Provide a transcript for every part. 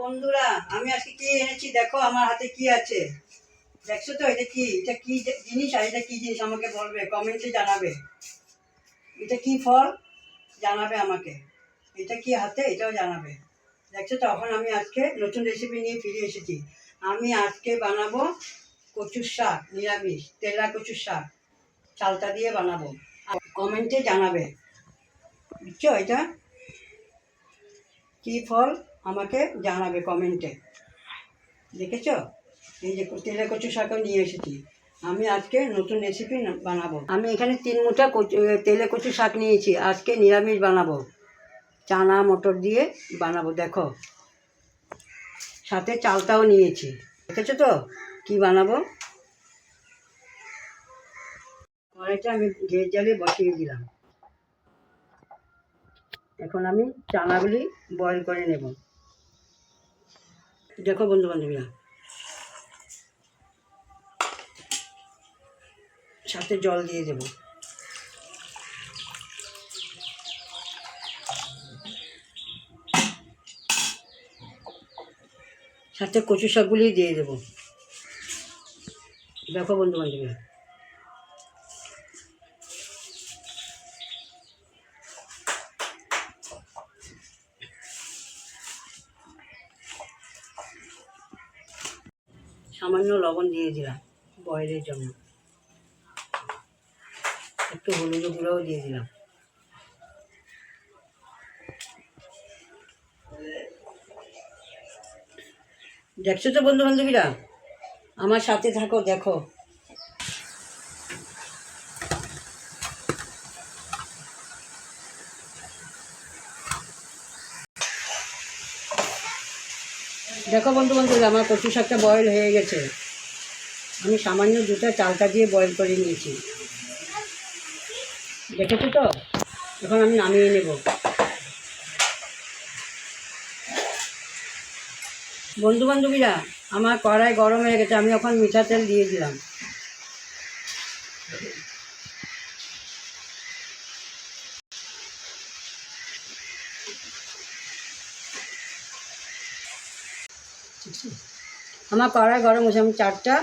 বন্ধুরা, আমি আজকে কি এনেছি দেখো। আমার হাতে কি আছে দেখছো তো? এটা কি জিনিস, আর এটা কি জিনিস আমাকে বলবে, কমেন্টে জানাবে। এটা কি ফল জানাবে আমাকে। এটা কি হাতে এটাও জানাবে। দেখছো তো? এখন আমি আজকে নতুন রেসিপি নিয়ে ফিরে এসেছি। আমি আজকে বানাবো কচুর শাক, নিরামিষ তেলা কচুর শাক, চালতা দিয়ে বানাবো। কমেন্টে জানাবে বুঝছো এটা কি ফল, আমাকে জানাবে কমেন্টে। দেখেছো? এই যে তেলে কচু শাকও নিয়ে এসেছি। আমি আজকে নতুন রেসিপি বানাবো। আমি এখানে 3 মুঠা তেলে কচু শাক নিয়েছি। আজকে নিরামিষ বানাবো, চানা মটর দিয়ে বানাবো। দেখো, সাথে চালটাও নিয়েছি। দেখেছো তো কি বানাবো। কড়াইটা আমি ঘি জ্বালিয়ে বসিয়ে দিলাম। এখন আমি চানাগুলি বয়েল করে নেব। দেখো বন্ধু বান্ধবীরা, সাথে জল দিয়ে দেব। সাথে কচু শাকগুলি দিয়ে দেব। দেখো বন্ধু বান্ধবীরা, সামান্য লবণ দিয়ে দিলাম বয়েলের জন্য। একটু হলুদ গুঁড়োও দিয়ে দিলাম। দেখছো তো বন্ধু বান্ধবীরা, আমার সাথে থাকো। দেখো, দেখো বন্ধু বান্ধবীরা, আমার কচু শাকটা বয়েল হয়ে গেছে। আমি সামান্য দুটো চালটা দিয়ে বয়েল করে নিয়েছি। দেখেছো তো? এখন আমি নামিয়ে নেব। বন্ধু বান্ধবীরা, আমার কড়াই গরম হয়ে গেছে। আমি এখন মিঠা তেল দিয়ে দিলাম। আমার কড়াই গরম হয়েছে। আমি 4টা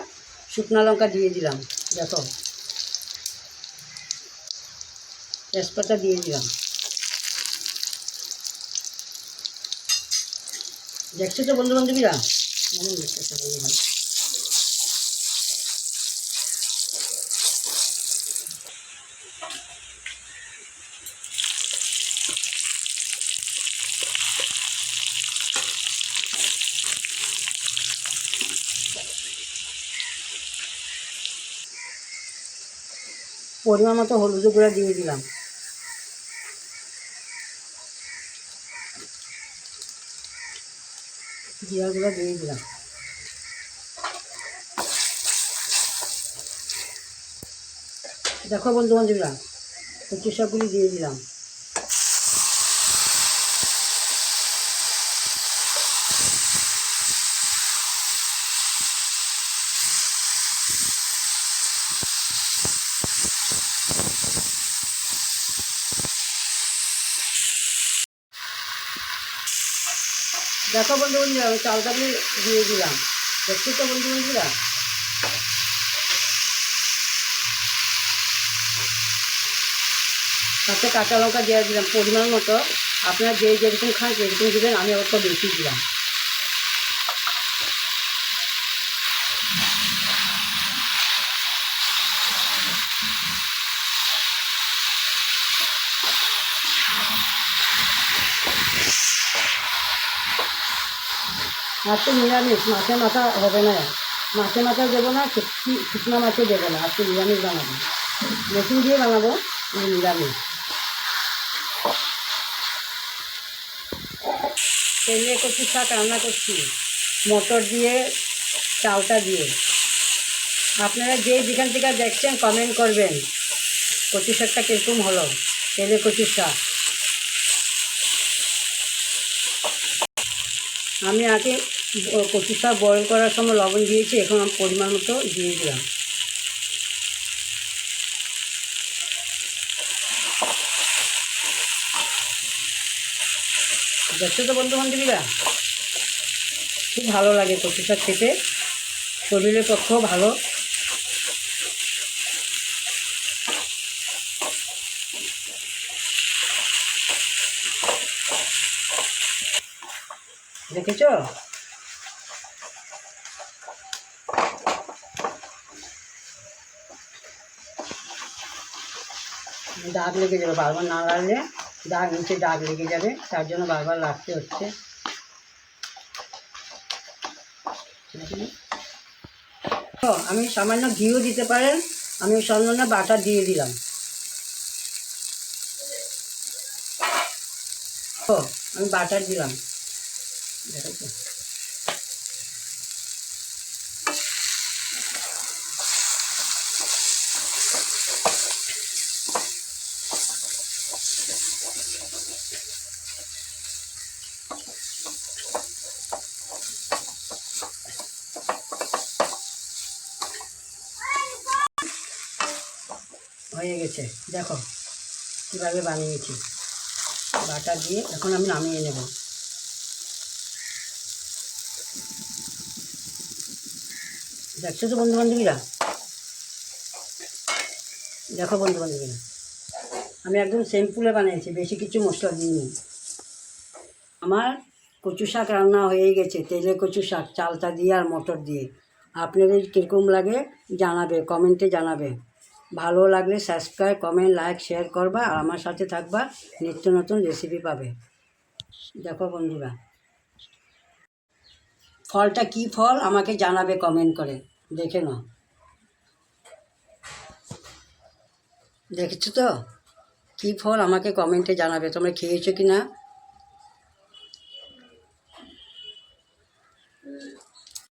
শুকনো লঙ্কা দিয়ে দিলাম। দেখো, তেজপাতা দিয়ে দিলাম। দেখছো তো বন্ধু বান্ধবীরা, পরিমাণ মতো হলুদ গুঁড়া দিয়ে দিলাম। জিরা গুঁড়া দিয়ে দিলাম। দেখো বন্ধু বান্ধবীরা, কচু শাকগুলি দিয়ে দিলাম। দেখো বন্ধু বন্ধুরা, আমি চালটাগুলি দিয়ে দিলাম। দেখছি তো বন্ধু বন্ধুরা, সাথে কাঁচা লঙ্কা দিয়ে দিলাম পরিমাণ মতো। আপনারা যেরকম খান সেরকম দেবেন। আমি অল্প বেশি দিলাম। আজকে নিরামিষ, মাছের মাথা হবে না। মাছের মাথা দেবো না, শুকনো মাছও দেবো না। আজকে নিরামিষ বানাবো, রসুন দিয়ে বানাবো। নিরামিষ তেলে কচু শাক রান্না করছি, মটর দিয়ে, চালটা দিয়ে। আপনারা যেখান থেকে দেখছেন কমেন্ট করবেন কচু শাকটা কীরকম হলো, তেলে কচু শাক। আমি আগে কচু শাক বয়েল করার সময় লবণ দিয়েছি। এখন আমি পরিমাণ মতো দিয়ে দিলাম। দেখছো তো বন্ধু বান্ধবীরা, খুব ভালো লাগে কচু শাক খেতে, শরীরের পক্ষেও ভালো। দেখেছো? দাগ লেগে যাবে, বারবার না লাগলে নিচে দাগ লেগে যাবে, তার জন্য বারবার লাগতে হচ্ছে। তো আমি সামান্য ঘিও দিতে পারেন, আমি সামান্য বাটার দিয়ে দিলাম। তো আমি বাটার দিলাম, দেখেছো? হয়ে গেছে, দেখো কীভাবে বানিয়েছি। বাটার দিয়ে এখন আমি নামিয়ে নেব। দেখছো তো বন্ধু বান্ধবীরা, দেখো বন্ধু বান্ধবীরা, আমি একদম সিম্পলে বানিয়েছি, বেশি কিছু মশলা দিইনি। আমার কচু শাক রান্না হয়ে গেছে, তেলে কচু শাক, চালতা দিয়ে আর মটর দিয়ে। আপনাদের কীরকম লাগে জানাবে, কমেন্টে জানাবে। ভালো লাগলে সাবস্ক্রাইব, কমেন্ট, লাইক, শেয়ার করবা, আর আমার সাথে থাকবা, নিত্য নতুন রেসিপি পাবে। দেখো বন্ধুরা, ফলটা কি ফল আমাকে জানাবে কমেন্ট করে, দেখে নাও। দেখেছো তো কী ফল, আমাকে কমেন্টে জানাবে তোমরা খেয়েছো কি না।